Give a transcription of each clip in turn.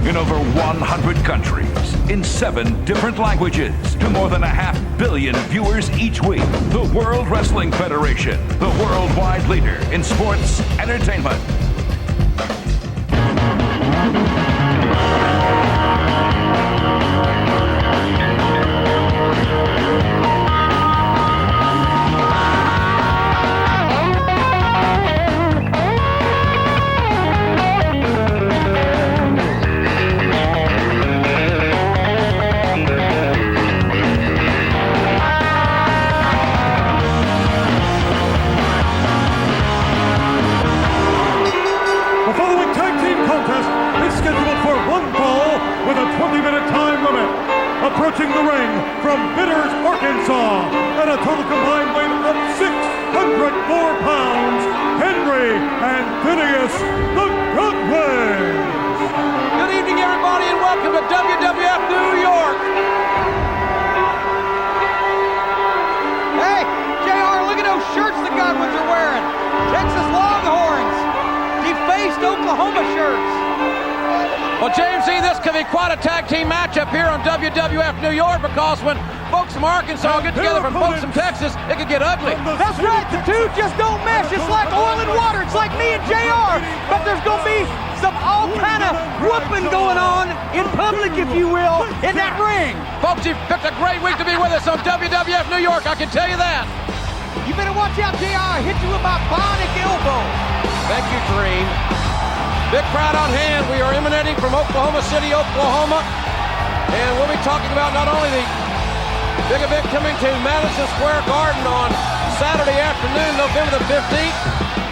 in over 100 countries, in 7 different languages, to more than 500 million viewers each week. The World Wrestling Federation, the worldwide leader in sports entertainment. Approaching the ring from Bitters, Arkansas, at a total combined weight of 604 pounds, Henry and Phineas, the Godwinns. Good evening, everybody, and welcome to WWF New York. Hey, JR, look at those shirts the Godwinns are wearing. Texas Longhorns, defaced Oklahoma shirts. Well, James E., this could be quite a tag team matchup here on WWF New York, because when folks from Arkansas get together from folks from Texas, it could get ugly. That's right, the two just don't mesh. It's like oil and water. It's like me and JR. But there's going to be some all kind of whooping going on in public, if you will, in that ring. Folks, you've picked a great week to be with us on WWF New York, I can tell you that. You better watch out, JR. I hit you with my bionic elbow. Thank you, Dream. Big crowd on hand. We are emanating from Oklahoma City, Oklahoma. And we'll be talking about not only the big event coming to Madison Square Garden on Saturday afternoon, November the 15th.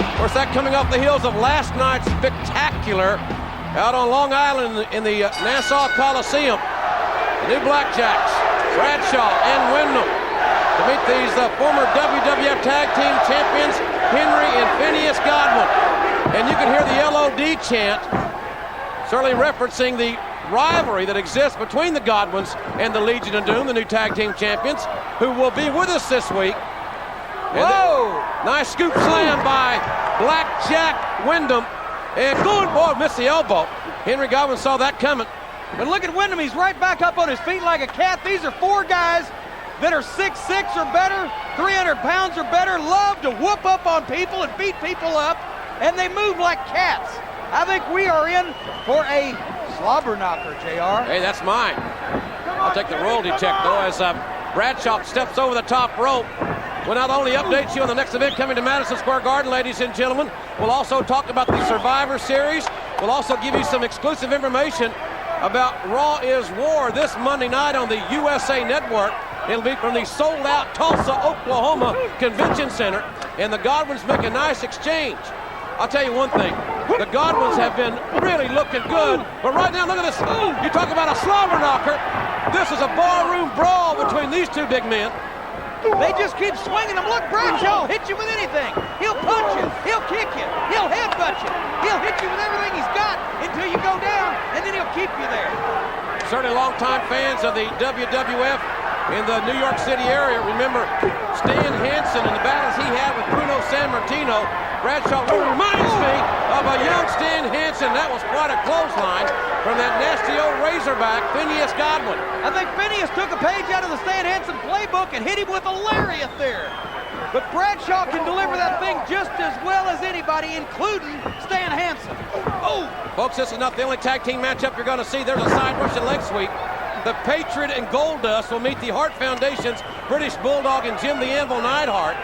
Of course, that coming off the heels of last night's spectacular out on Long Island in the Nassau Coliseum. The new Blackjacks, Bradshaw and Windham, to meet these former WWF Tag Team Champions, Henry and Phineas Godwinn. And you can hear the LOD chant, certainly referencing the rivalry that exists between the Godwinns and the Legion of Doom, the new tag team champions, who will be with us this week. Whoa! Nice scoop slam by Blackjack Windham. And good boy, missed the elbow. Henry Godwinn saw that coming. But look at Windham. He's right back up on his feet like a cat. These are 4 guys that are 6'6" or better, 300 pounds or better, love to whoop up on people and beat people up. And they move like cats. I think we are in for a slobber knocker, JR. Hey, that's mine. I'll take the royalty check, though, as Bradshaw steps over the top rope. We'll not only update you on the next event coming to Madison Square Garden, ladies and gentlemen, we'll also talk about the Survivor Series. We'll also give you some exclusive information about Raw is War this Monday night on the USA Network. It'll be from the sold-out Tulsa, Oklahoma Convention Center, and the Godwinns make a nice exchange. I'll tell you one thing, the Godwinns have been really looking good, but right now, look at this. You talk about a slobber knocker. This is a ballroom brawl between these two big men. They just keep swinging them. Look, Bradshaw will hit you with anything. He'll punch you, he'll kick you, he'll headbutt you, he'll hit you with everything he's got until you go down, and then he'll keep you there. Certainly longtime fans of the WWF in the New York City area remember Stan Hansen and the battles he had with Bruno Sammartino. Bradshaw reminds me of a young Stan Hansen. That was quite a clothesline from that nasty old Razorback, Phineas Godwinn. I think Phineas took a page out of the Stan Hansen playbook and hit him with a lariat there. But Bradshaw can deliver that thing just as well as anybody, including Stan Hansen. Oh! Folks, this is not the only tag team matchup you're going to see. There's a side Russian leg sweep. The Patriot and Goldust will meet the Hart Foundation's British Bulldog and Jim the Anvil Neidhart.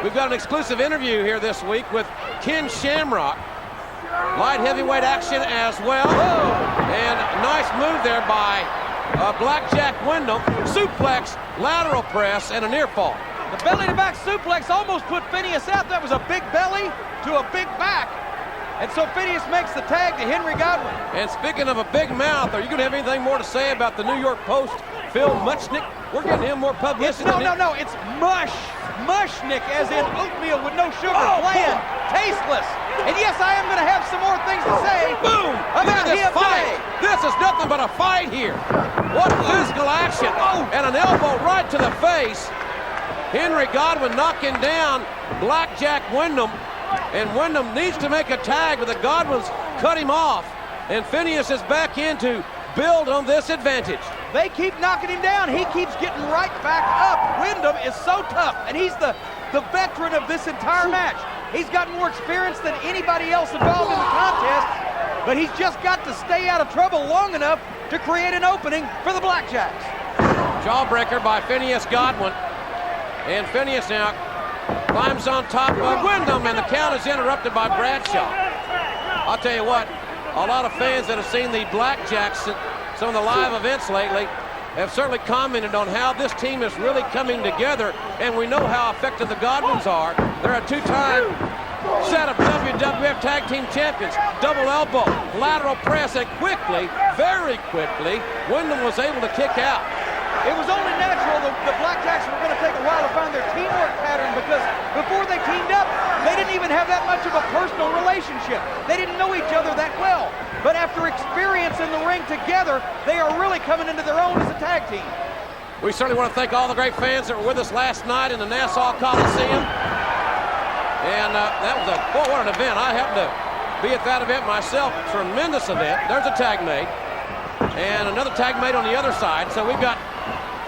We've got an exclusive interview here this week with Ken Shamrock. Light heavyweight action as well. And nice move there by Blackjack Windham. Suplex, lateral press, and a near fall. The belly-to-back suplex almost put Phineas out. That was a big belly to a big back. And so Phineas makes the tag to Henry Godwinn. And speaking of a big mouth, are you going to have anything more to say about the New York Post, Phil Muchnick? We're getting him more publicity. No. It's Mushnick, as in oatmeal with no sugar, bland, tasteless. And yes, I am going to have some more things to say. Boom! About this him fight. today. This is nothing but a fight here. What physical action. And an elbow right to the face. Henry Godwinn knocking down Blackjack Windham. And Windham needs to make a tag, but the Godwinns cut him off. And Phineas is back in to build on this advantage. They keep knocking him down. He keeps getting right back up. Windham is so tough, and he's the veteran of this entire match. He's got more experience than anybody else involved in the contest, but he's just got to stay out of trouble long enough to create an opening for the Blackjacks. Jawbreaker by Phineas Godwin. And Phineas now climbs on top of Windham, and the count is interrupted by Bradshaw. I'll tell you what, a lot of fans that have seen the Blackjacks at some of the live events lately have certainly commented on how this team is really coming together, and we know how effective the Godwinns are. They're a two-time set of WWF Tag Team Champions. Double elbow, lateral press, and quickly, very quickly, Windham was able to kick out. It was only natural the Blackjacks were going to take a while to find their teamwork pattern, because before they teamed up, they didn't even have that much of a personal relationship. They didn't know each other that well. But after experience in the ring together, they are really coming into their own as a tag team. We certainly want to thank all the great fans that were with us last night in the Nassau Coliseum. And that was what an event. I happened to be at that event myself. Tremendous event. There's a tag mate. And another tag mate on the other side. So we've got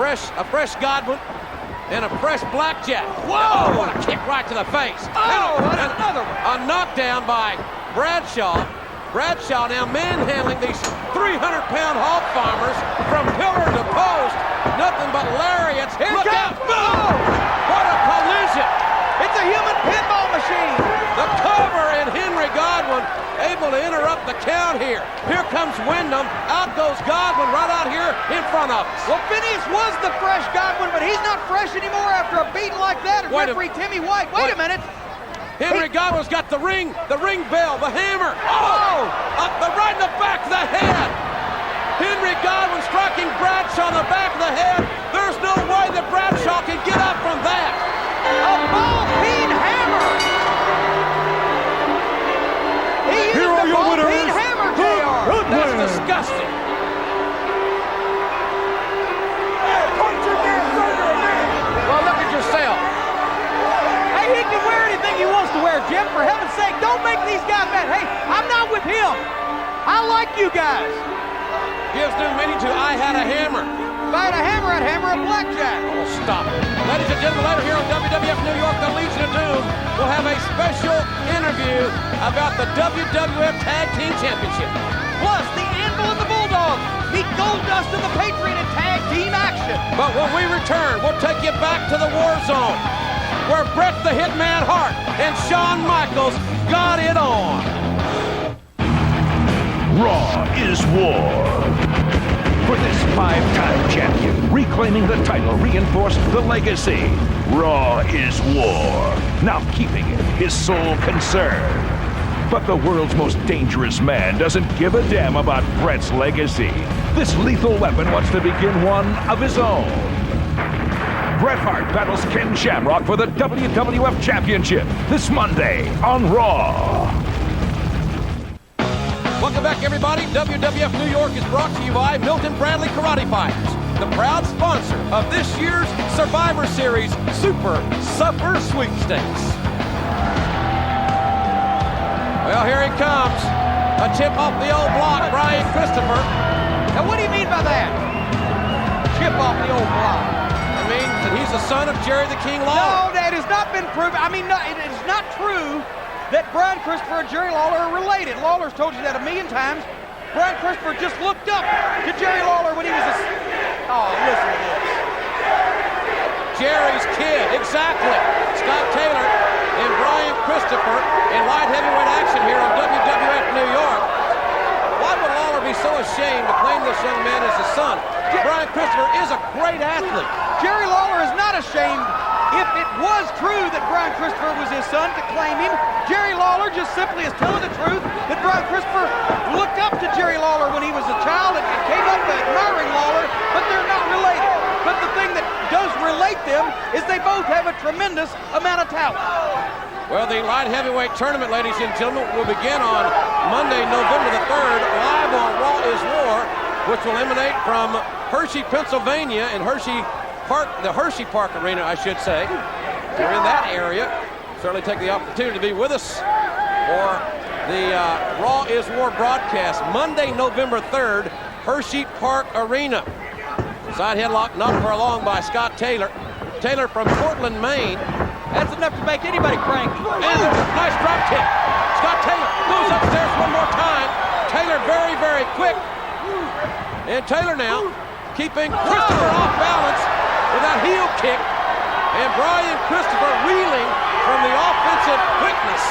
a fresh Godwin and a fresh Blackjack. Whoa! Oh, what a kick right to the face. Oh, and another one. A knockdown by Bradshaw. Bradshaw now manhandling these 300-pound hog farmers from pillar to post. Nothing but lariats. Here Look out! comes. Boom! Oh. What a collision! It's a human pinball machine. The cover and Henry Godwin able to interrupt the count here. Here comes Windham. Out goes Godwin right out here in front of us. Well, Phineas was the fresh Godwin, but he's not fresh anymore after a beating like that. And referee Timmy White. Wait a minute. Henry Godwin's got the ring bell, the hammer. Oh! Right in the back of the head. Henry Godwin striking Bradshaw in the back of the head. There's no way that Bradshaw can get up from that. A ball-peen hammer. He Here used are a your ball-peen winners, hammer, the JR. That's Godwinns. disgusting. Well, look at yourself. Hey, he can wear anything he wants to wear, Jim. For heaven's sake, don't make these guys mad. Hey, I'm not with him. I like you guys. Gives new meaning to I had a hammer. If I had a hammer, I'd hammer a blackjack. Oh, stop it. Ladies and gentlemen, later here on WWF New York, the Legion of Doom, we'll have a special interview about the WWF Tag Team Championship. Plus, the Anvil and the Bulldog meet Goldust and the Patriot in tag team action. But when we return, we'll take you back to the war zone, where Bret the Hitman Hart and Shawn Michaels got it on. Raw is war. For this 5-time champion, reclaiming the title reinforced the legacy. Raw is war. Now keeping it his sole concern. But the world's most dangerous man doesn't give a damn about Bret's legacy. This lethal weapon wants to begin one of his own. Bret Hart battles Ken Shamrock for the WWF Championship this Monday on Raw. Welcome back, everybody. WWF New York is brought to you by Milton Bradley Karate Fighters, the proud sponsor of this year's Survivor Series Super Supper Sweepstakes. Well, here he comes. A chip off the old block, Brian Christopher. Now, what do you mean by that? Chip off the old block. I mean, that he's the son of Jerry the King Lawler. No, that has not been proven. I mean, no, it is not true that Brian Christopher and Jerry Lawler are related. Lawler's told you that a million times. Brian Christopher just looked up to Jerry Lawler when he was a... Oh, listen to this. Jerry's kid, exactly. Scott Taylor and Brian Christopher in light heavyweight action here on WWF New York. Why would Lawler be so ashamed to claim this young man as his son? Brian Christopher is a great athlete. Jerry Lawler is not ashamed. If it was true that Brian Christopher was his son, to claim him, Jerry Lawler just simply is telling the truth that Brian Christopher looked up to Jerry Lawler when he was a child and came up admiring Lawler, but they're not related. But the thing that does relate them is they both have a tremendous amount of talent. Well, the light heavyweight tournament, ladies and gentlemen, will begin on Monday, November the 3rd, live on Raw is War, which will emanate from Hershey, Pennsylvania, and the Hershey Park Arena, I should say. If you're in that area, certainly take the opportunity to be with us for the Raw is War broadcast. Monday, November 3rd, Hershey Park Arena. Side headlock not for long by Scott Taylor. Taylor from Portland, Maine. That's enough to make anybody cranky. And there's a nice drop kick. Scott Taylor moves upstairs one more time. Taylor very, very quick. And Taylor now keeping Christopher off balance with that heel kick. And Brian Christopher reeling from the offensive quickness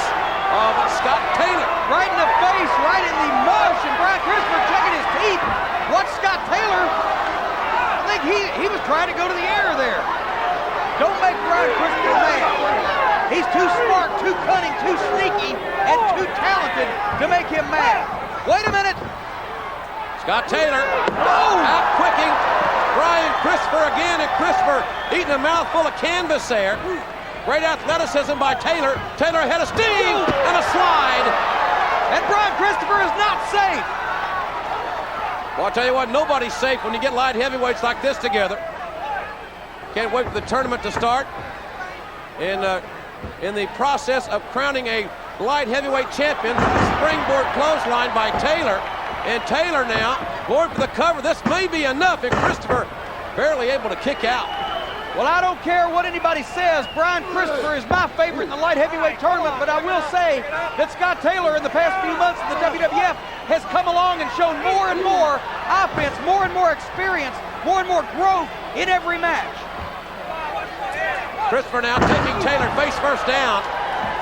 of Scott Taylor. Right in the face, right in the mush, and Brian Christopher checking his teeth. Watch Scott Taylor. I think he was trying to go to the air there. Don't make Brian Christopher mad. He's too smart, too cunning, too sneaky, and too talented to make him mad. Wait a minute. Scott Taylor out-quicking Brian Christopher again, and Christopher eating a mouthful of canvas there. Great athleticism by Taylor. Taylor had a sting and a slide. And Brian Christopher is not safe. Well, I'll tell you what, nobody's safe when you get light heavyweights like this together. Can't wait for the tournament to start. And in the process of crowning a light heavyweight champion, springboard clothesline by Taylor. And Taylor now going for the cover. This may be enough, and Christopher barely able to kick out. Well, I don't care what anybody says. Brian Christopher is my favorite in the light heavyweight tournament, but I will say that Scott Taylor in the past few months in the WWF has come along and shown more and more offense, more and more experience, more and more growth in every match. Christopher now taking Taylor face first down.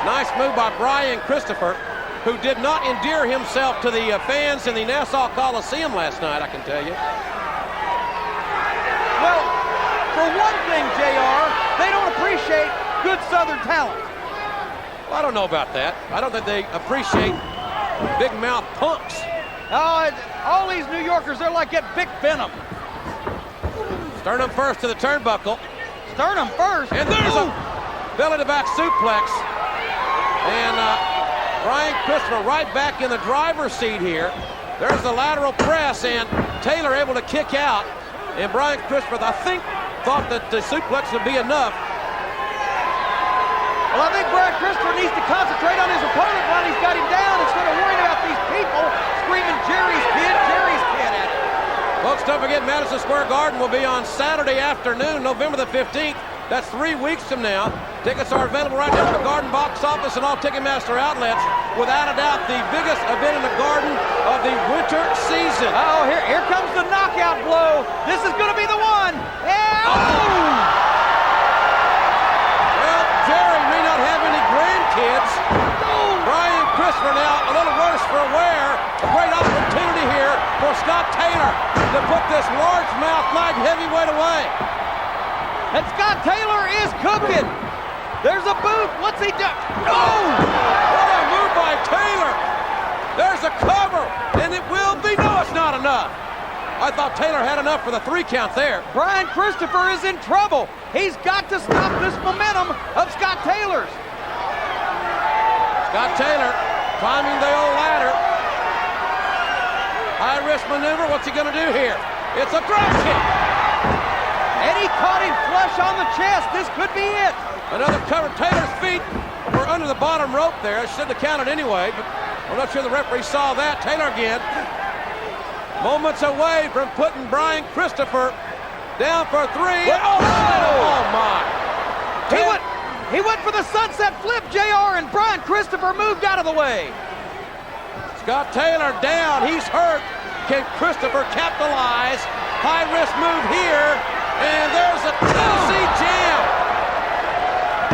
Nice move by Brian Christopher, who did not endear himself to the fans in the Nassau Coliseum last night, I can tell you. Well, for one thing, JR, they don't appreciate good Southern talent. Well, I don't know about that. I don't think they appreciate big mouth punks. Oh, all these New Yorkers, they're like that Vic Venom. Sternum first to the turnbuckle. Sternum first. And there's a belly-to-back suplex. And Brian Christopher right back in the driver's seat here. There's the lateral press, and Taylor able to kick out. And Brian Christopher, I think, thought that the suplex would be enough. Well, I think Brian Christopher needs to concentrate on his opponent while he's got him down instead of worrying about these people screaming Jerry's kid at him. Folks, don't forget Madison Square Garden will be on Saturday afternoon, November the 15th. That's 3 weeks from now. Tickets are available right now at the Garden box office and all Ticketmaster outlets. Without a doubt, the biggest event in the Garden of the winter season. Oh, here comes the knockout blow. This is going to be the one. Yeah. Well, Jerry may not have any grandkids. Brian Christopher now a little worse for wear. A great opportunity here for Scott Taylor to put this largemouth light heavyweight away. And Scott Taylor is cooking. There's a boot. What's he done? Oh! What a move by Taylor. There's a cover, and it will be. No, it's not enough. I thought Taylor had enough for the 3 count there. Brian Christopher is in trouble. He's got to stop this momentum of Scott Taylor's. Scott Taylor climbing the old ladder. High risk maneuver. What's he going to do here? It's a drop kick. And he caught him flush on the chest. This could be it. Another cover. Taylor's feet were under the bottom rope there. It shouldn't have counted anyway, but I'm not sure the referee saw that. Taylor again. Moments away from putting Brian Christopher down for 3. Oh my. He went for the sunset flip, JR, and Brian Christopher moved out of the way. Scott Taylor down. He's hurt. Can Christopher capitalize? High risk move here. And there's a Tennessee jam.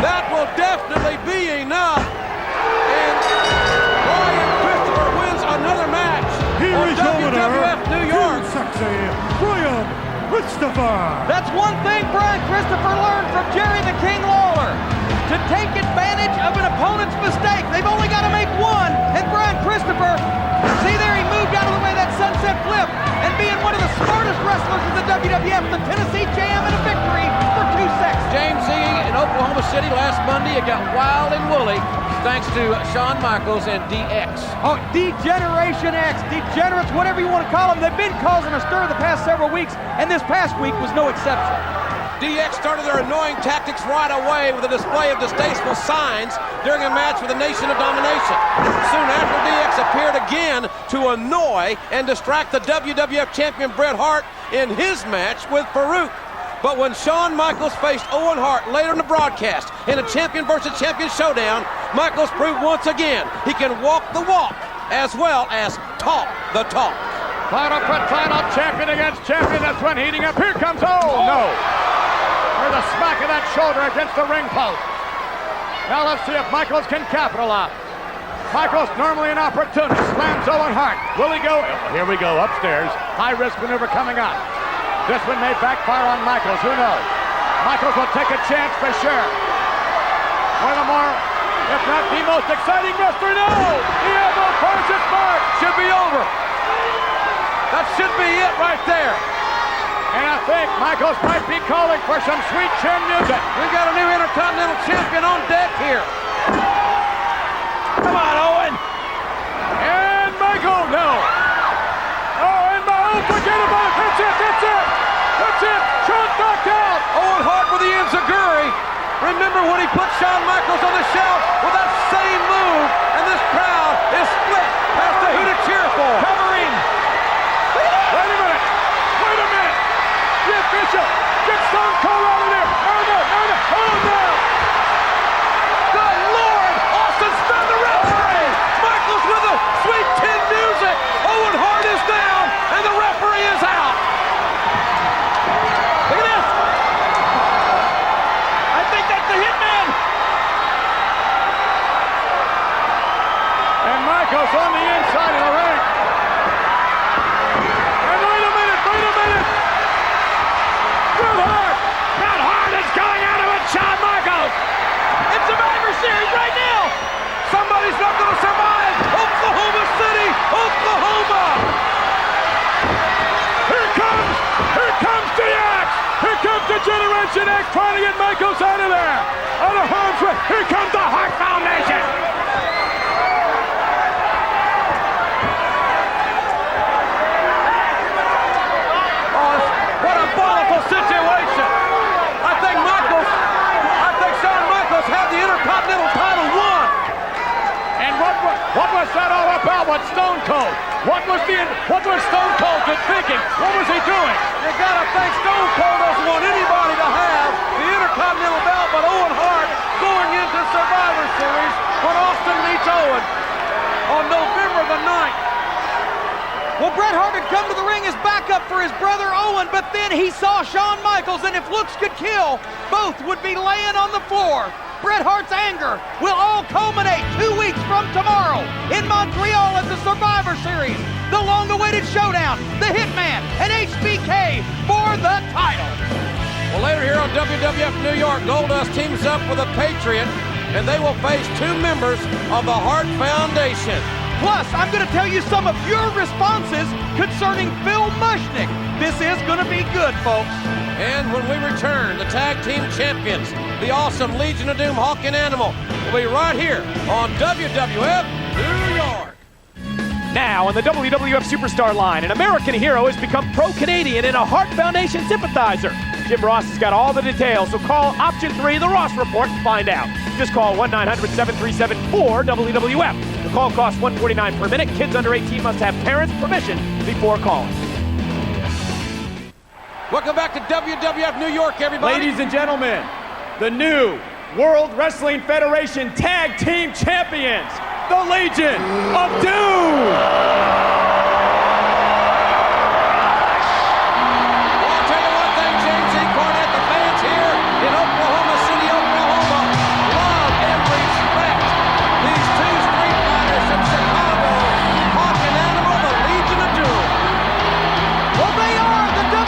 That will definitely be enough. And Brian Christopher wins another match on WWF New York. Sexy Brian Christopher. That's one thing Brian Christopher learned from Jerry the King Lawler. To take advantage of an opponent's mistake. They've only got to make one. And Brian Christopher, see there, he moved out of the way of that sunset flip. And being one of the smartest wrestlers in the WWF, the Tennessee Jam, and a victory for 2 seconds. James E. in Oklahoma City last Monday. It got wild and woolly thanks to Shawn Michaels and DX. Oh, D-Generation X, degenerates, whatever you want to call them. They've been causing a stir the past several weeks, and this past week was no exception. DX started their annoying tactics right away with a display of distasteful signs during a match with the Nation of Domination. Soon after Blackjacks appeared again to annoy and distract the WWF champion Bret Hart in his match with Farouk. But when Shawn Michaels faced Owen Hart later in the broadcast in a champion versus champion showdown, Michaels proved once again he can walk the walk as well as talk the talk. Final foot final, champion against champion. That's one heating up. Here comes, no. There's a smack of that shoulder against the ring post. Now let's see if Michaels can capitalize. Michaels, normally an opportunist, slams Owen Hart. Will he go? Oh, here we go, upstairs. High-risk maneuver coming up. This one may backfire on Michaels, who knows? Michaels will take a chance for sure. One of the more, if not the most exciting wrestler, no! The elbow punch its mark. Should be over. That should be it right there. And I think Michaels might be calling for some sweet chin music. We've got a new Intercontinental Champion on deck here. Come on, Owen. And Michael, no. Oh, and forget about it. That's it. Shawn's knocked out. Owen Hart with the enziguri. Remember when he put Shawn Michaels on the shelf with that same move, and this crowd is split as to who to cheer for. Covering. Wait a minute. The official. Get Stone Cold out of there. Oh, no. Good Lord. Austin stunned the referee. Michaels with the sweet tin music. Owen Hart is down, and the referee is out. Look at this. I think that's the Hitman. And Michaels on the inside of the ring. And wait a minute. Bret Hart is going out of it. Shawn Michaels. It's Survivor Series right now. Somebody's not going to survive. Oklahoma City, Oklahoma. Here comes the X. Here comes the Generation X trying to get Michaels out of there. Out of harm's way. Here comes the Hart Foundation. What a volatile situation. I think Shawn Michaels had the Intercontinental title won. And what was that all about? What Stone Cold? What was Stone Cold thinking? What was he doing? You gotta think Stone Cold doesn't want anybody to have the Intercontinental belt but Owen Hart going into Survivor Series when Austin meets Owen on November the 9th. Well, Bret Hart had come to the ring as backup for his brother Owen, but then he saw Shawn Michaels, and if looks could kill, both would be laying on the floor. Bret Hart's anger will all culminate 2 weeks from tomorrow in Montreal at the Survivor Series. The long-awaited showdown, the Hitman and HBK for the title. Well, later here on WWF New York, Goldust teams up with a Patriot, and they will face 2 members of the Hart Foundation. Plus, I'm going to tell you some of your responses concerning Phil Mushnick. This is going to be good, folks. And when we return, the tag team champions, the awesome Legion of Doom Hawk and Animal, will be right here on WWF New York. Now on the WWF Superstar line, an American hero has become pro-Canadian and a Hart Foundation sympathizer. Jim Ross has got all the details, so call option 3, the Ross Report, to find out. Just call 1-900-737-4WWF. The call costs $1.49 per minute. Kids under 18 must have parents' permission before calling. Welcome back to WWF New York, everybody. Ladies and gentlemen, the new World Wrestling Federation Tag Team Champions, the Legion of Doom.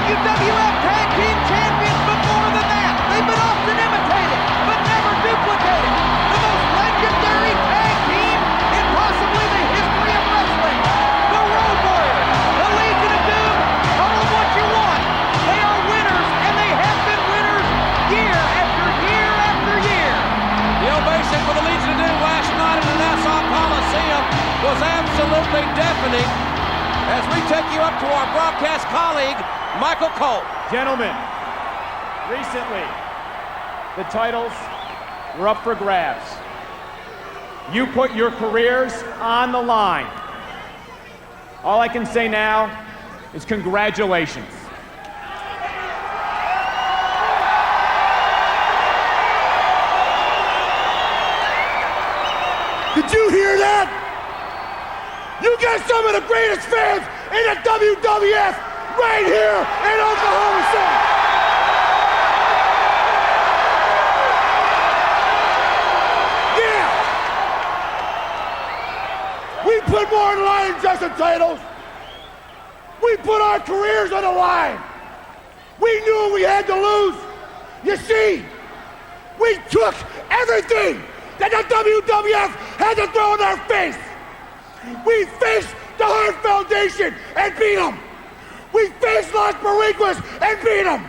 WWF Tag Team Champions, but more than that, they've been often imitated, but never duplicated. The most legendary tag team in possibly the history of wrestling. The Road Warriors, the Legion of Doom, call them what you want. They are winners, and they have been winners year after year after year. The ovation for the Legion of Doom last night in the Nassau Coliseum was absolutely deafening as we take you up to our broadcast colleague, Michael Cole. Gentlemen, recently the titles were up for grabs. You put your careers on the line. All I can say now is congratulations. Did you hear that? You got some of the greatest fans in the WWF right here in Oklahoma City. Yeah. We put more on the line than just the titles. We put our careers on the line. We knew we had to lose. You see, we took everything that the WWF had to throw in our face. We faced the Hart Foundation and beat them. We faced Las Boricuas and beat them.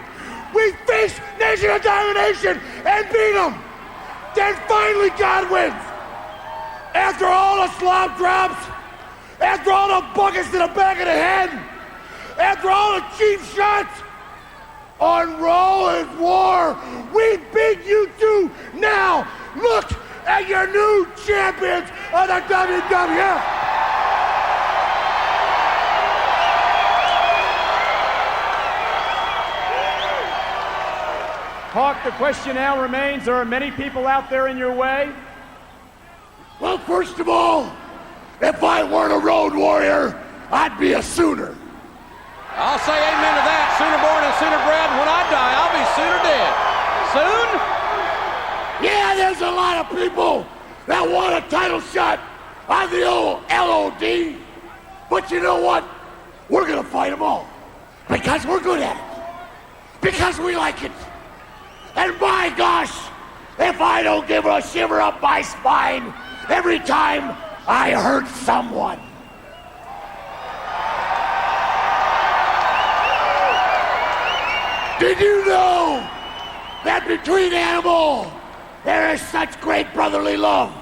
We faced Nation of Domination and beat them. Then finally Godwinns. After all the slop drops, after all the buckets to the back of the head, after all the cheap shots, on Raw and War, we beat you two. Now, look at your new champions of the WWF. Hawk, the question now remains, there are many people out there in your way. Well, first of all, if I weren't a road warrior, I'd be a Sooner. I'll say amen to that. Sooner born and sooner bred. When I die, I'll be sooner dead. Soon? Yeah, there's a lot of people that want a title shot on the old LOD. But you know what? We're going to fight them all. Because we're good at it. Because we like it. And my gosh, if I don't give a shiver up my spine every time I hurt someone. Did you know that between Animal there is such great brotherly love?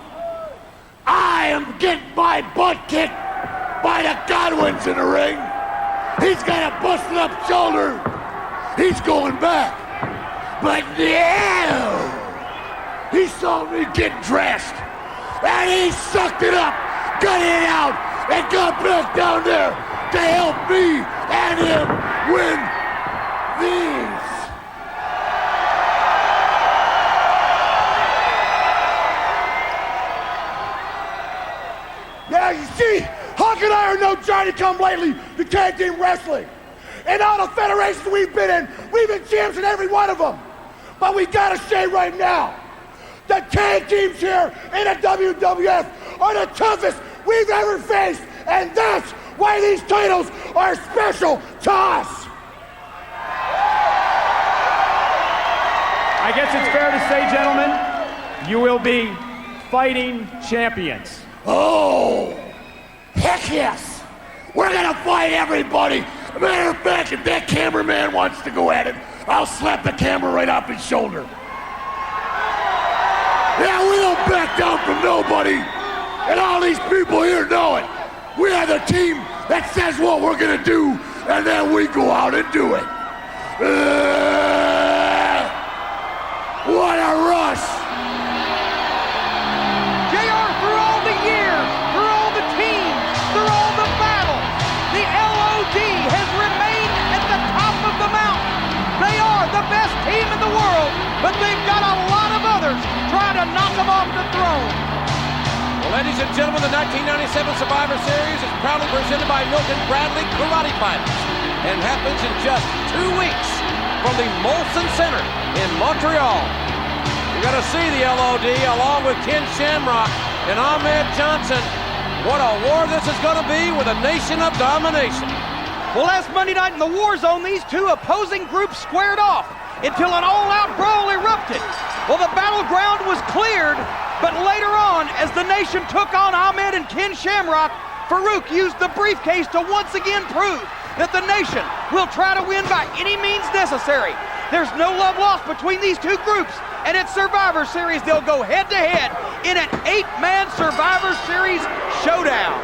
I am getting my butt kicked by the Godwinns in the ring. He's got a busted up shoulder. He's going back. But now, he saw me get dressed, and he sucked it up, got it out, and got back down there to help me and him win these. Yeah, you see, Hawk and I are no Johnny come lately to tag team wrestling. In all the federations we've been champs in every one of them. But we gotta say right now, the tag teams here in the WWF are the toughest we've ever faced, and that's why these titles are special to us. I guess it's fair to say, gentlemen, you will be fighting champions. Oh, heck yes. We're gonna fight everybody. Matter of fact, if that cameraman wants to go at it, I'll slap the camera right off his shoulder. Yeah, we don't back down from nobody. And all these people here know it. We are the team that says what we're gonna do, and then we go out and do it. What a rush! JR, through all the years, through all the teams, through all the battles, the LOD has remained at the top of the mountain. They are the best team in the world, but they've got a lot of others trying to knock them off the throne. Well, ladies and gentlemen, the 1997 Survivor Series is proudly presented by Milton Bradley Karate Fighters and happens in just 2 weeks from the Molson Center in Montreal. You're going to see the LOD along with Ken Shamrock and Ahmed Johnson. What a war this is going to be with a nation of domination. Well, last Monday night in the War Zone, these two opposing groups squared off until an all-out brawl erupted. Well, the battleground was cleared, but later on, as the nation took on Ahmed and Ken Shamrock, Farouk used the briefcase to once again prove that the nation will try to win by any means necessary. There's no love lost between these two groups, and at Survivor Series, they'll go head-to-head in an 8-man Survivor Series showdown.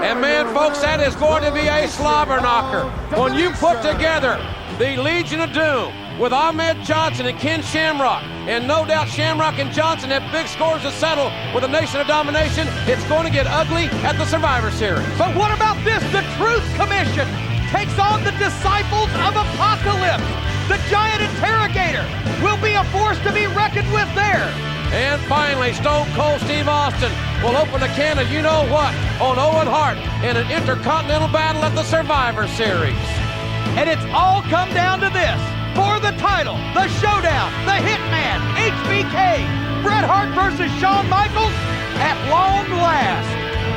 And man, folks, that is going to be a slobber knocker. When you put together the Legion of Doom, with Ahmed Johnson and Ken Shamrock. And no doubt Shamrock and Johnson have big scores to settle with a Nation of Domination. It's going to get ugly at the Survivor Series. But what about this? The Truth Commission takes on the Disciples of Apocalypse. The Giant Interrogator will be a force to be reckoned with there. And finally, Stone Cold Steve Austin will open the can of you-know-what on Owen Hart in an intercontinental battle at the Survivor Series. And it's all come down to this. For the title, the showdown, the Hitman, HBK, Bret Hart versus Shawn Michaels at long last.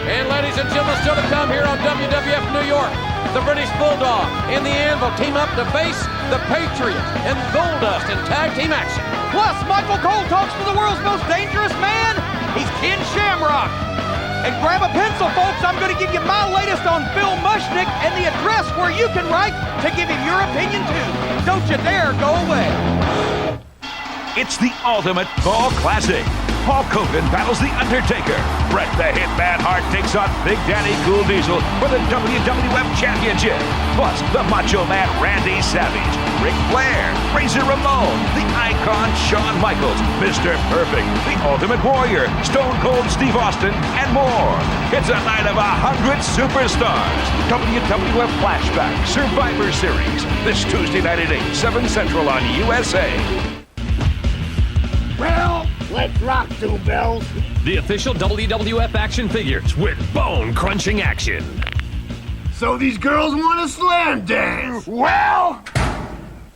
And ladies and gentlemen, still to come here on WWF New York, the British Bulldog and the Anvil team up to face the Patriot and Goldust in tag team action. Plus, Michael Cole talks to the world's most dangerous man. He's Ken Shamrock. And grab a pencil, folks. I'm going to give you my latest on Phil Mushnick and the address where you can write to give him your opinion, too. Don't you dare go away. It's the ultimate fall classic. Hulk Hogan battles The Undertaker. Bret the Hitman Hart takes on Big Daddy Cool Diesel for the WWF Championship. Plus, the Macho Man Randy Savage, Ric Flair, Razor Ramon, the Icon Shawn Michaels, Mr. Perfect, the Ultimate Warrior, Stone Cold Steve Austin, and more. It's a night of 100 superstars. WWF Flashback Survivor Series. This Tuesday night at 8, 7 Central on USA. Well, let's rock, Two Bells. The official WWF action figures with bone-crunching action. So these girls want to slam dance? Well,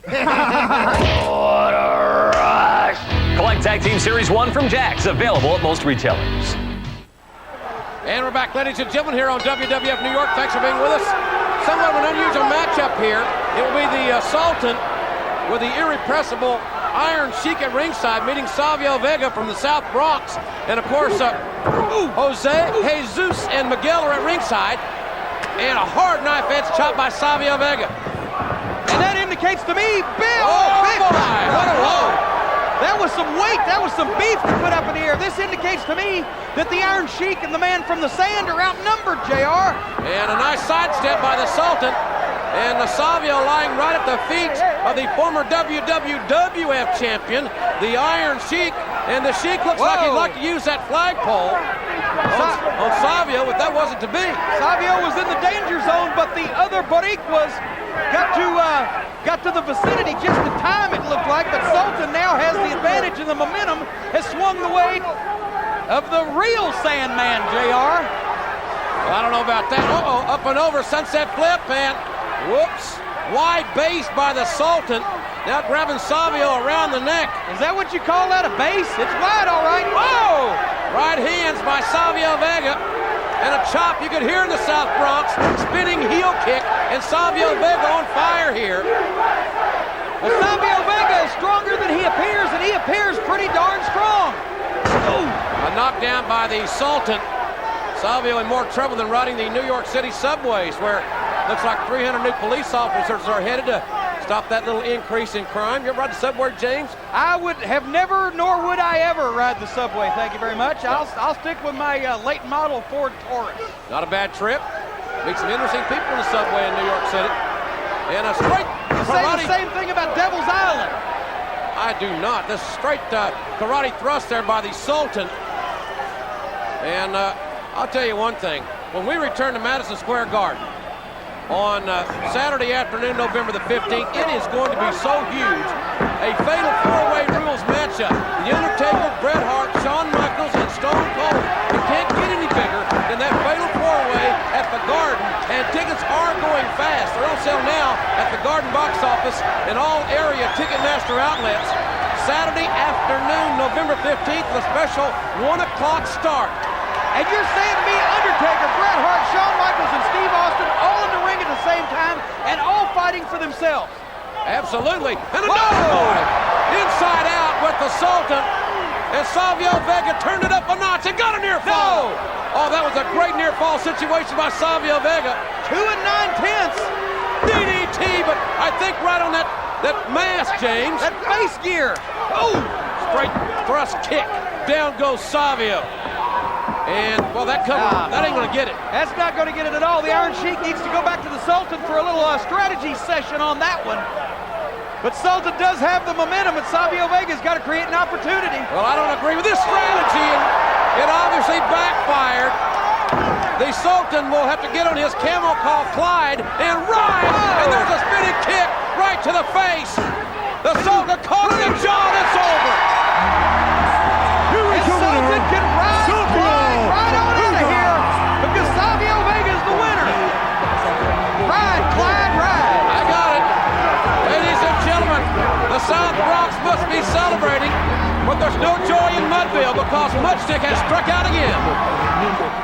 what a rush! Collect Tag Team Series 1 from Jacks, available at most retailers. And we're back, ladies and gentlemen, here on WWF New York. Thanks for being with us. Somewhat of an unusual matchup here. It will be the Sultan with the irrepressible Iron Sheik at ringside, meeting Savio Vega from the South Bronx. And, of course, Jose, Jesus, and Miguel are at ringside. And a hard knife edge chop by Savio Vega. And that indicates to me, big boy, what a load. That was some weight. That was some beef to put up in the air. This indicates to me that the Iron Sheik and the man from the sand are outnumbered, JR. And a nice sidestep by the Sultan. And Savio lying right at the feet of the former WWF champion, the Iron Sheik. And the Sheik looks like he'd like to use that flagpole on Savio, but that wasn't to be. Savio was in the danger zone, but the other Boricuas got to the vicinity just in time, it looked like. But Sultan now has the advantage, and the momentum has swung the way of the real Sandman, JR. Well, I don't know about that. Up and over, sunset flip, and whoops. Wide base by the Sultan. Now grabbing Savio around the neck. Is that what you call that, a base? It's wide, all right. Whoa! Right hands by Savio Vega. And a chop you could hear in the South Bronx. Spinning heel kick. And Savio Vega on fire here. Well, Savio Vega is stronger than he appears, and he appears pretty darn strong. Ooh. A knockdown by the Sultan. Savio in more trouble than riding the New York City subways, where looks like 300 new police officers are headed to stop that little increase in crime. You ever ride the subway, James? I would have never, nor would I ever ride the subway, thank you very much. I'll stick with my late model Ford Taurus. Not a bad trip. Meet some interesting people in the subway in New York City. And a straight karate. Say the same thing about Devil's Island. I do not. This straight karate thrust there by the Sultan. And I'll tell you one thing. When we return to Madison Square Garden on Saturday afternoon, November the 15th, it is going to be so huge. A fatal four-way rules matchup. The Undertaker, Bret Hart, Shawn Michaels, and Stone Cold. It can't get any bigger than that fatal four-way at the Garden. And tickets are going fast. They're on sale now at the Garden box office and all area Ticketmaster outlets. Saturday afternoon, November 15th, the special 1 o'clock start. And you're saying to me, Undertaker, Bret Hart, Shawn Michaels, and Steve Austin all in the ring at the same time and all fighting for themselves? Absolutely. And a dive inside out with the Sultan. And Savio Vega turned it up a notch and got a near fall. No. Oh, that was a great near fall situation by Savio Vega. 2 9/10. DDT, but I think right on that mask, James. That face gear. Oh, straight thrust kick. Down goes Savio. And, well, that ain't going to get it. That's not going to get it at all. The Iron Sheik needs to go back to the Sultan for a little strategy session on that one. But Sultan does have the momentum, and Savio Vega's got to create an opportunity. Well, I don't agree with this strategy, and it obviously backfired. The Sultan will have to get on his camel called Clyde and ride, and there's a spinning kick right to the face. The Sultan caught in the jaw, and it's over. Here is your Sultan winner, can ride Clyde right on out of here because Savio Vega's the winner. Ride, Clyde, ride. I got it. Ladies and gentlemen, the South Bronx must be celebrating, but there's no joy in Mudville because Mudstick has struck out again.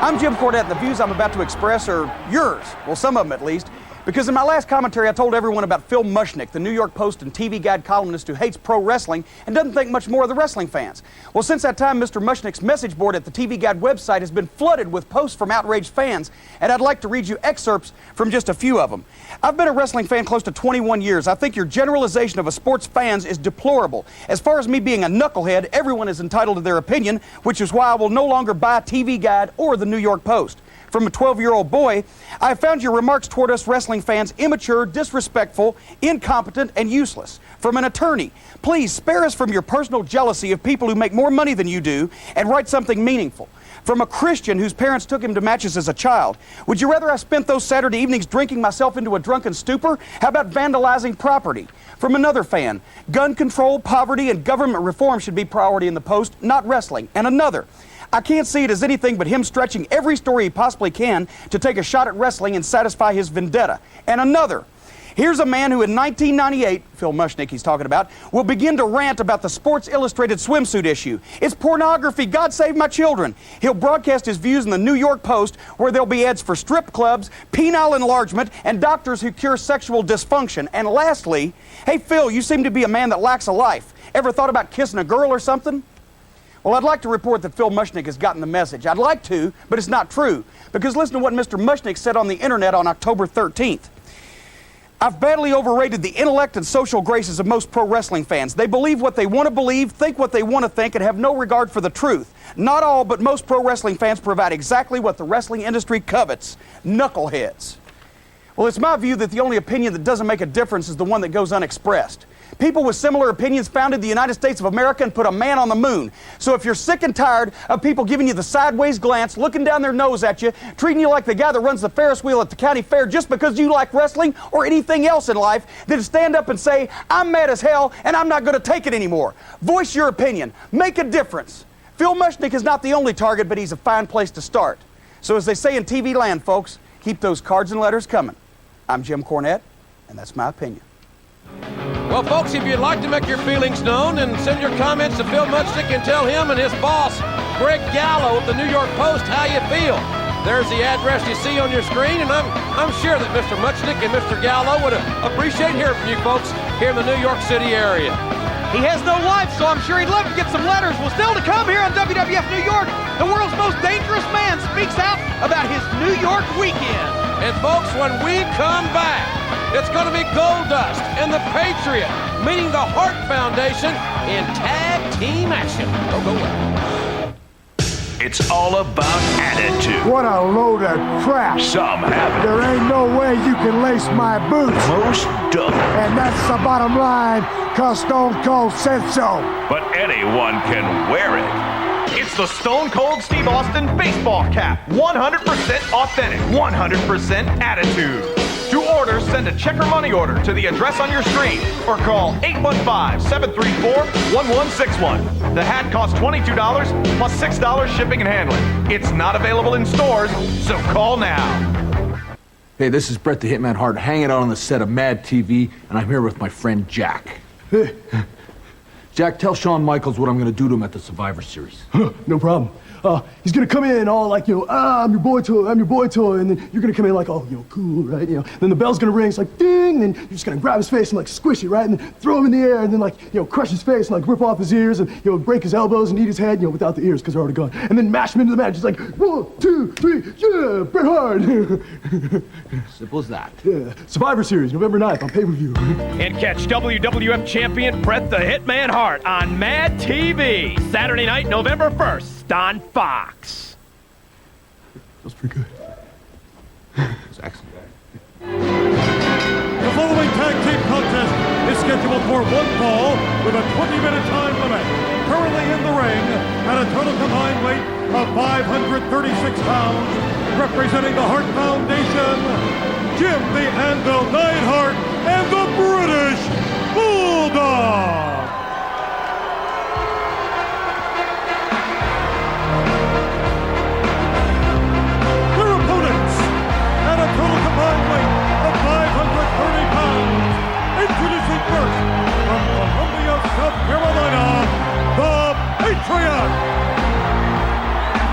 I'm Jim Cornette, and the views I'm about to express are yours. Well, some of them at least. Because in my last commentary, I told everyone about Phil Mushnick, the New York Post and TV Guide columnist who hates pro wrestling and doesn't think much more of the wrestling fans. Well, since that time, Mr. Mushnick's message board at the TV Guide website has been flooded with posts from outraged fans, and I'd like to read you excerpts from just a few of them. I've been a wrestling fan close to 21 years. I think your generalization of a sport's fans is deplorable. As far as me being a knucklehead, everyone is entitled to their opinion, which is why I will no longer buy TV Guide or the New York Post. From a 12-year-old boy, I have found your remarks toward us wrestling fans immature, disrespectful, incompetent, and useless. From an attorney, please spare us from your personal jealousy of people who make more money than you do and write something meaningful. From a Christian whose parents took him to matches as a child, would you rather I spent those Saturday evenings drinking myself into a drunken stupor? How about vandalizing property? From another fan, gun control, poverty, and government reform should be priority in the Post, not wrestling. And another, I can't see it as anything but him stretching every story he possibly can to take a shot at wrestling and satisfy his vendetta. And another, here's a man who in 1998, Phil Mushnick he's talking about, will begin to rant about the Sports Illustrated swimsuit issue. It's pornography, God save my children. He'll broadcast his views in the New York Post where there'll be ads for strip clubs, penile enlargement, and doctors who cure sexual dysfunction. And lastly, hey Phil, you seem to be a man that lacks a life. Ever thought about kissing a girl or something? Well, I'd like to report that Phil Mushnick has gotten the message. I'd like to, but it's not true. Because listen to what Mr. Mushnick said on the internet on October 13th. I've badly overrated the intellect and social graces of most pro wrestling fans. They believe what they want to believe, think what they want to think, and have no regard for the truth. Not all, but most pro wrestling fans provide exactly what the wrestling industry covets: knuckleheads. Well, it's my view that the only opinion that doesn't make a difference is the one that goes unexpressed. People with similar opinions founded the United States of America and put a man on the moon. So if you're sick and tired of people giving you the sideways glance, looking down their nose at you, treating you like the guy that runs the Ferris wheel at the county fair just because you like wrestling or anything else in life, then stand up and say, I'm mad as hell and I'm not going to take it anymore. Voice your opinion. Make a difference. Phil Mushnick is not the only target, but he's a fine place to start. So as they say in TV land, folks, keep those cards and letters coming. I'm Jim Cornette, and that's my opinion. Well, folks, if you'd like to make your feelings known, then send your comments to Phil Mushnick and tell him and his boss, Greg Gallo of the New York Post, how you feel. There's the address you see on your screen, and I'm sure that Mr. Mushnick and Mr. Gallo would appreciate hearing from you folks here in the New York City area. He has no life, so I'm sure he'd love to get some letters. Well, still to come here on WWF New York, the world's most dangerous man speaks out about his New York weekend. And folks, when we come back, it's going to be Goldust and the Patriot meeting the Hart Foundation in tag team action. Go away. It's all about attitude. What a load of crap. Some have it. There ain't no way you can lace my boots. Most don't. And that's the bottom line, cause Stone Cold said so. But anyone can wear it. It's the Stone Cold Steve Austin baseball cap. 100% authentic, 100% attitude. To order, send a check or money order to the address on your screen or call 815-734-1161. The hat costs $22 plus $6 shipping and handling. It's not available in stores, so call now. Hey, this is Bret the Hitman Hart hanging out on the set of Mad TV, and I'm here with my friend Jack. Hey. Jack, tell Shawn Michaels what I'm going to do to him at the Survivor Series. No problem. He's gonna come in all like, I'm your boy toy, and then you're gonna come in like, oh, cool, right? Then the bell's gonna ring, it's like, ding, and then you're just gonna grab his face and like squish it, right? And then throw him in the air, and then like, crush his face and like rip off his ears, and break his elbows and eat his head, without the ears because they're already gone. And then mash him into the match. It's like, 1, 2, 3, yeah, Bret Hart. Simple as that. Yeah. Survivor Series, November 9th on pay-per-view. And catch WWF champion Bret the Hitman Hart on Mad TV, Saturday night, November 1st on Fox. That was pretty good. That was excellent. The following tag team contest is scheduled scheduled for one fall with a 20-minute time limit. Currently in the ring at a total combined weight of 536 pounds, representing the Hart Foundation, Jim the Anvil Neidhart and the British Bulldog. Their opponents at a total combined weight of 530 pounds, introducing first from Columbia, South Carolina, the Patriot.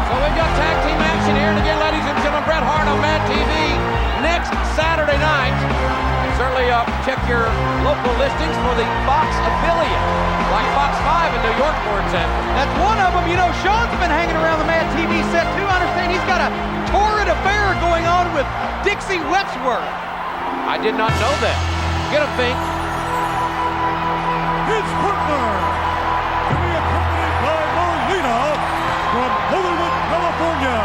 So we've got tag team action here, and again, ladies and gentlemen, Bret Hart on Mad TV next Saturday night. Certainly check your local listings for the Fox affiliate, like Fox 5 in New York, for example. That's one of them. You know, Sean's been hanging around the Mad TV set, too. I understand he's got a torrid affair going on with Dixie Wexworth. I did not know that. Get him, Fink. His partner, to be accompanied by Marlena from Hollywood, California.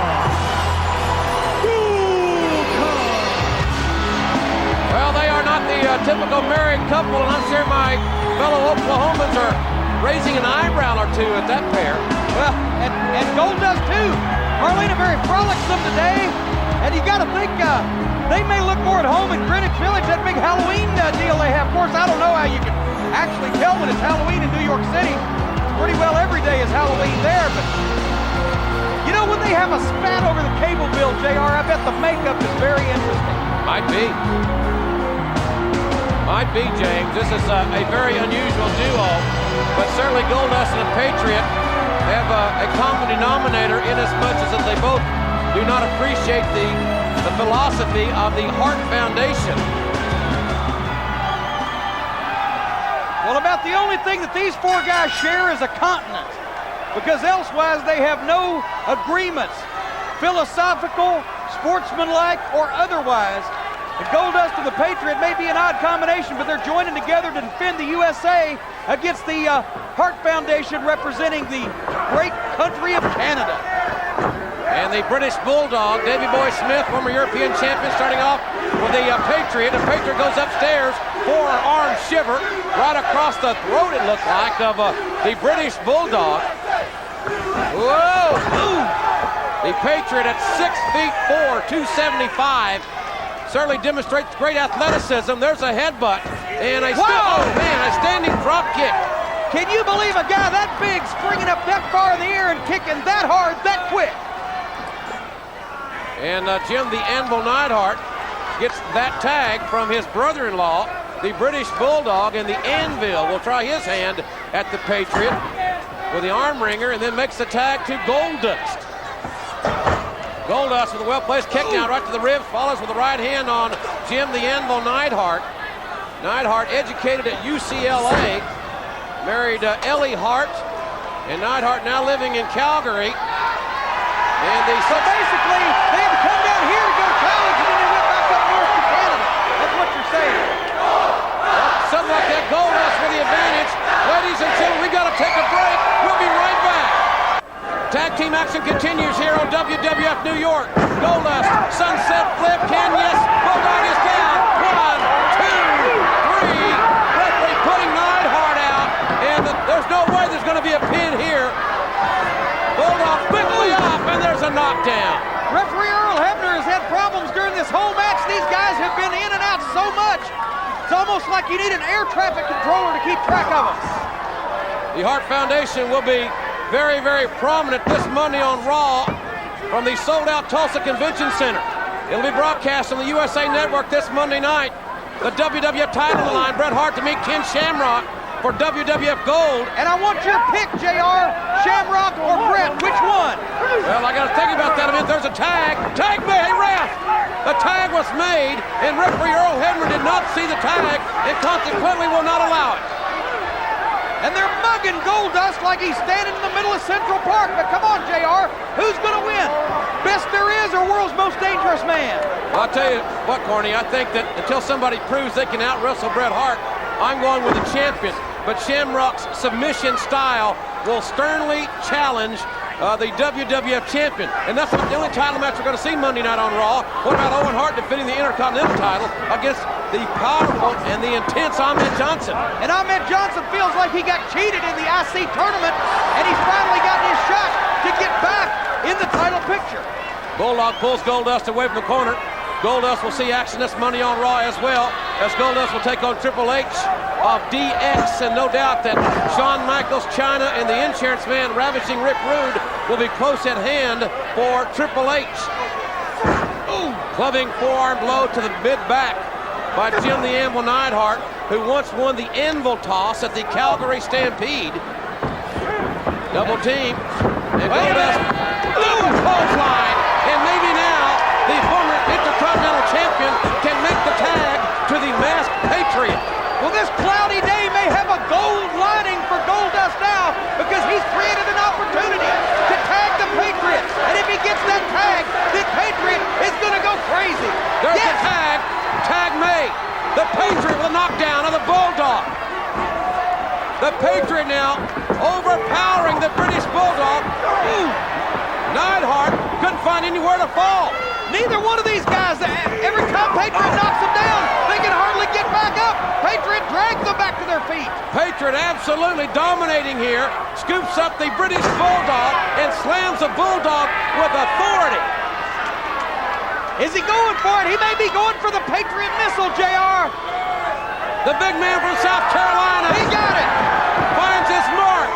Well, they are not the typical married couple, and I'm sure my fellow Oklahomans are raising an eyebrow or two at that pair. Well, and Goldust, too. Marlena very frolicsome today, and you got to think they may look more at home in Greenwich Village, that big Halloween deal they have. Of course, I don't know how you can actually tell when it's Halloween in New York City. It's pretty well every day is Halloween there, but you know, when they have a spat over the cable bill, JR, I bet the makeup is very interesting. Might be. Might be, James. This is a very unusual duo, but certainly Goldust and the Patriot have a common denominator in as much as that they both do not appreciate the philosophy of the Hart Foundation. Well, about the only thing that these four guys share is a continent, because elsewise they have no agreements, philosophical, sportsmanlike, or otherwise. The Goldust and the Patriot may be an odd combination, but they're joining together to defend the USA against the Hart Foundation representing the great country of Canada. And the British Bulldog, Davey Boy Smith, former European champion, starting off with the Patriot. The Patriot goes upstairs, forearm shiver, right across the throat, it looked like, of the British Bulldog. Whoa! Ooh. The Patriot at 6'4", 275. Certainly demonstrates great athleticism. There's a headbutt. And a standing drop kick. Can you believe a guy that big springing up that far in the air and kicking that hard, that quick? And Jim the Anvil Neidhart gets that tag from his brother-in-law, the British Bulldog, and the Anvil will try his hand at the Patriot with the arm wringer and then makes the tag to Goldust. Goldust with a well-placed kick now right to the ribs, follows with the right hand on Jim the Anvil Neidhart. Neidhart educated at UCLA, married Ellie Hart, and Neidhart now living in Calgary. And so basically, they had to come down here to go to college, and then they went back up north to Canada. That's what you're saying. Something like that. Goldust with the advantage. Ladies and gentlemen, we got to take a break. We'll be right back. Tag team action continues here on WWF New York. Goldust, sunset flip, yes. Bulldog is down. 1, 2, 3. Referee putting Neidhart out, and there's no way there's going to be a pin here. Bulldog quickly up, and there's a knockdown. Referee Earl Hebner has had problems during this whole match. These guys have been in and out so much. It's almost like you need an air traffic controller to keep track of them. The Hart Foundation will be very, very prominent this Monday on Raw from the sold-out Tulsa Convention Center. It'll be broadcast on the USA Network this Monday night. The WWF title on the line, Bret Hart to meet Ken Shamrock for WWF Gold. And I want your pick, JR, Shamrock or Bret, which one? Well, I got to think about that a minute. There's a tag. Tag me, hey, ref! The tag was made, and referee Earl Hebner did not see the tag, and consequently will not allow it. And they're mugging Goldust like he's standing in the middle of Central Park. But come on, JR, who's going to win? Best there is or world's most dangerous man? Well, I'll tell you what, Corny, I think that until somebody proves they can out-wrestle Bret Hart, I'm going with the champion. But Shamrock's submission style will sternly challenge the WWF champion. And that's not the only title match we're going to see Monday night on Raw. What about Owen Hart defending the Intercontinental title against the powerful and the intense Ahmed Johnson? And Ahmed Johnson feels like he got cheated in the IC tournament, and he's finally gotten his shot to get back in the title picture. Bulldog pulls Goldust away from the corner. Goldust will see action this Monday on Raw as well, as Goldust will take on Triple H of DX, and no doubt that Shawn Michaels, Chyna, and the insurance man ravishing Rick Rude will be close at hand for Triple H. Ooh, clubbing forearm blow to the mid-back by Jim the Anvil Neidhart, who once won the Anvil toss at the Calgary Stampede. Double team, and Goldust, clothesline, and maybe now the former Intercontinental Champion can make the tag to the Masked Patriot. Well, this cloudy day may have a gold lining for Goldust now, because he's created an opportunity to tag the Patriot. And if he gets that tag, the Patriot is going to go crazy. There's the tag. Tag made. The Patriot with a knockdown of the Bulldog. The Patriot now overpowering the British Bulldog. Ooh. Neidhart couldn't find anywhere to fall. Neither one of these guys, every time Patriot knocks them down, they can hardly get back up. Patriot drags them back to their feet. Patriot absolutely dominating here. Scoops up the British Bulldog and slams the Bulldog with authority. Is he going for it? He may be going for the Patriot missile, JR. The big man from South Carolina. He got it. Finds his mark.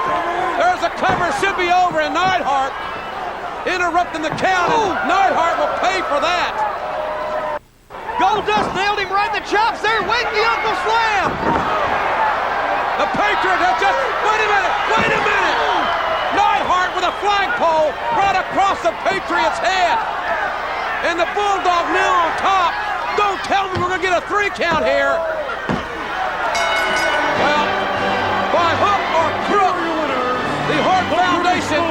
There's a cover. Should be over, and Neidhart interrupting the count. Neidhart will pay for that. Goldust nailed him right in the chops there. Wait the Uncle Slam. The Patriot has just, wait a minute. Neidhart with a flagpole right across the Patriot's head. And the Bulldog now on top. Don't tell me we're going to get a 3 count here. Well, by hook or crook, the Hart Foundation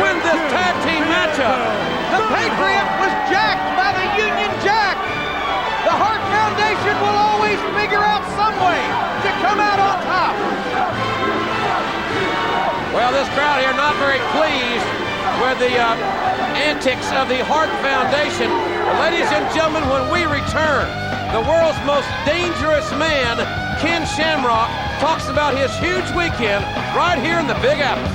win this tag team matchup. The Patriot was jacked by the Union Jack. The Hart Foundation will always figure out some way to come out on top. Well, this crowd here not very pleased with the antics of the Hart Foundation. Ladies and gentlemen, when we return, the world's most dangerous man, Ken Shamrock, talks about his huge weekend right here in the Big Apple.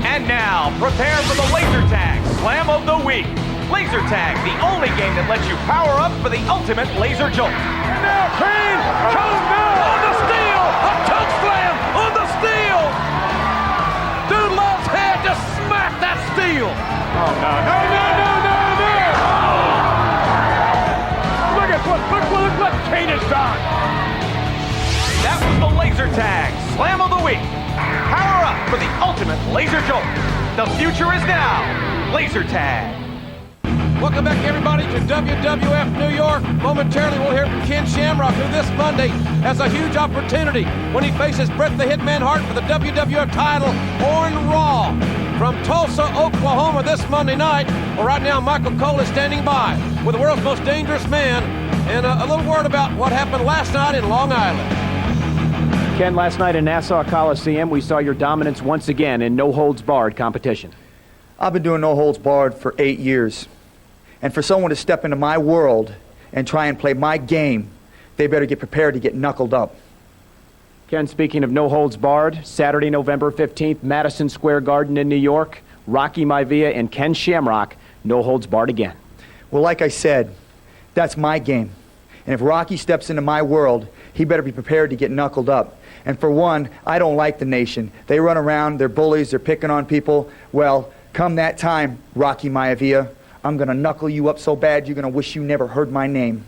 And now, prepare for the Laser Tag Slam of the Week. Laser Tag, the only game that lets you power up for the ultimate laser jolt. And now Kane comes down on the steel. A choke slam on the steel. Dude loves head to smack that steel. Oh, no. Look what Kane has done. That was the Laser Tag Slam of the Week. Power up for the ultimate laser jolt. The future is now. Laser Tag. Welcome back, everybody, to WWF New York. Momentarily, we'll hear from Ken Shamrock, who this Monday has a huge opportunity when he faces Bret the Hitman Hart for the WWF title on Raw. From Tulsa, Oklahoma, this Monday night. Well, right now, Michael Cole is standing by with the world's most dangerous man, and a little word about what happened last night in Long Island. Ken, last night in Nassau Coliseum, we saw your dominance once again in no-holds-barred competition. I've been doing no-holds-barred for 8 years. And for someone to step into my world and try and play my game, they better get prepared to get knuckled up. Ken, speaking of no-holds-barred, Saturday, November 15th, Madison Square Garden in New York, Rocky Maivia and Ken Shamrock, no-holds-barred again. Well, like I said, that's my game. And if Rocky steps into my world, he better be prepared to get knuckled up. And for one, I don't like the Nation. They run around, they're bullies, they're picking on people. Well, come that time, Rocky Maivia, I'm going to knuckle you up so bad you're going to wish you never heard my name.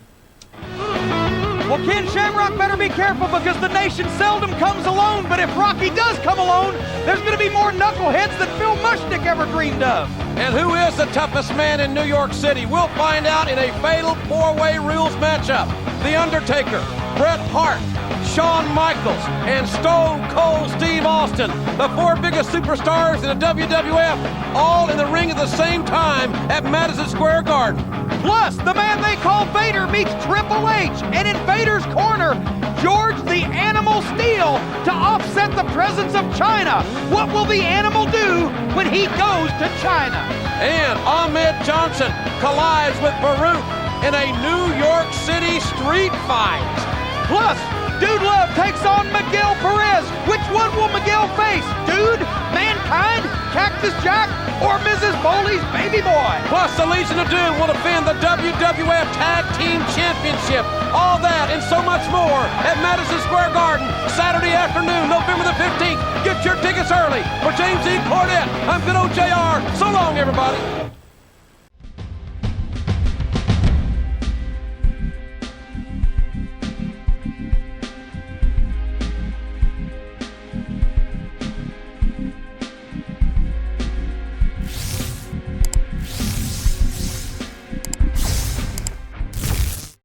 Well, Ken Shamrock better be careful, because the Nation seldom comes alone. But if Rocky does come alone, there's going to be more knuckleheads than Phil Mushnick ever dreamed of. And who is the toughest man in New York City? We'll find out in a fatal 4-way rules matchup. The Undertaker, Bret Hart, Shawn Michaels, and Stone Cold Steve Austin, the 4 biggest superstars in the WWF, all in the ring at the same time at Madison Square Garden. Plus, the man they call Vader meets Triple H, and in Vader's corner, George the Animal Steel to offset the presence of China. What will the Animal do when he goes to China? And Ahmed Johnson collides with Baruch in a New York City street fight. Plus, Dude Love takes on Miguel Perez. Which one will Miguel face? Dude, Mankind, Cactus Jack, or Mrs. Foley's baby boy? Plus, the Legion of Doom will defend the WWF Tag Team Championship. All that and so much more at Madison Square Garden, Saturday afternoon, November the 15th. Get your tickets early. For James E. Cornette, I'm good old JR. So long, everybody.